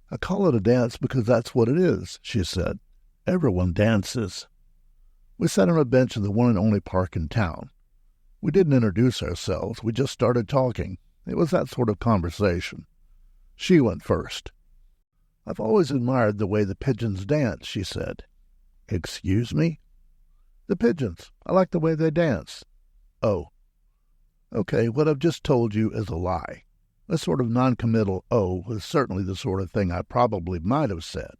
I call it a dance because that's what it is, she said. Everyone dances. We sat on a bench in the one and only park in town. We didn't introduce ourselves. We just started talking. It was that sort of conversation. She went first. I've always admired the way the pigeons dance, she said. Excuse me? The pigeons. I like the way they dance. Oh. Okay, what I've just told you is a lie. A sort of non-committal "oh" is certainly the sort of thing I probably might have said,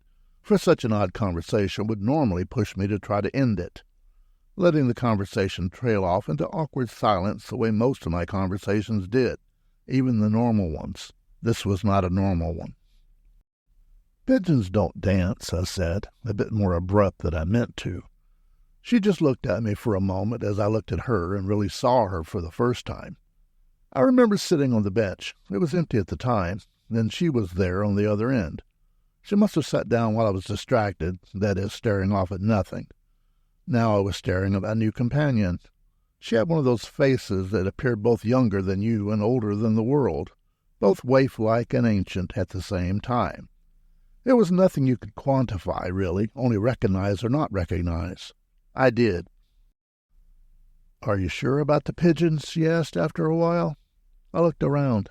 for such an odd conversation would normally push me to try to end it, letting the conversation trail off into awkward silence the way most of my conversations did, even the normal ones. This was not a normal one. Pigeons don't dance, I said, a bit more abrupt than I meant to. She just looked at me for a moment as I looked at her and really saw her for the first time. I remember sitting on the bench. It was empty at the time, then she was there on the other end. She must have sat down while I was distracted, that is, staring off at nothing. Now I was staring at my new companion. She had one of those faces that appeared both younger than you and older than the world, both waif-like and ancient at the same time. There was nothing you could quantify, really, only recognize or not recognize. I did. Are you sure about the pigeons? She asked after a while. I looked around.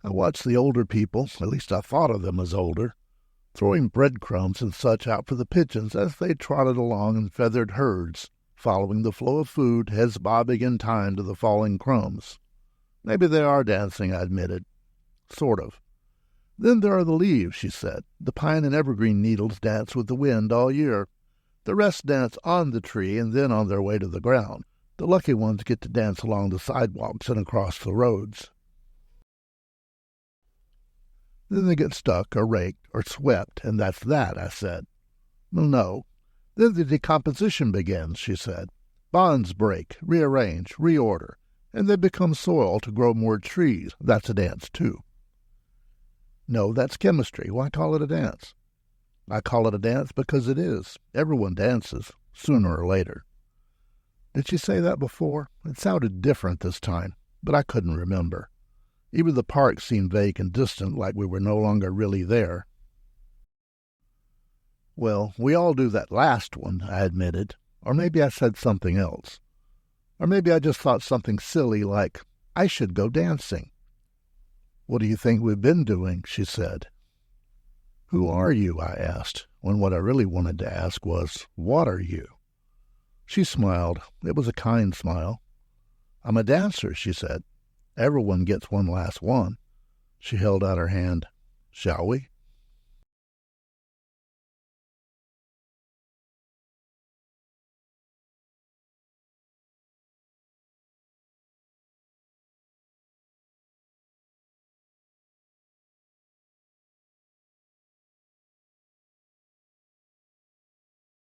I watched the older people, at least I thought of them as older, throwing breadcrumbs and such out for the pigeons as they trotted along in feathered herds, following the flow of food, heads bobbing in time to the falling crumbs. Maybe they are dancing, I admitted. Sort of. Then there are the leaves, she said. The pine and evergreen needles dance with the wind all year. The rest dance on the tree and then on their way to the ground. The lucky ones get to dance along the sidewalks and across the roads. Then they get stuck or raked or swept, and that's that, I said. Well, no. Then the decomposition begins, she said. Bonds break, rearrange, reorder, and they become soil to grow more trees. That's a dance, too. No, that's chemistry. Why call it a dance? I call it a dance because it is. Everyone dances, sooner or later. Did she say that before? It sounded different this time, but I couldn't remember. Even the park seemed vague and distant, like we were no longer really there. Well, we all do that last one, I admitted. Or maybe I said something else. Or maybe I just thought something silly like, I should go dancing. What do you think we've been doing? She said. Who are you? I asked, when what I really wanted to ask was, what are you? She smiled. It was a kind smile. I'm a dancer, she said. Everyone gets one last one. She held out her hand. Shall we?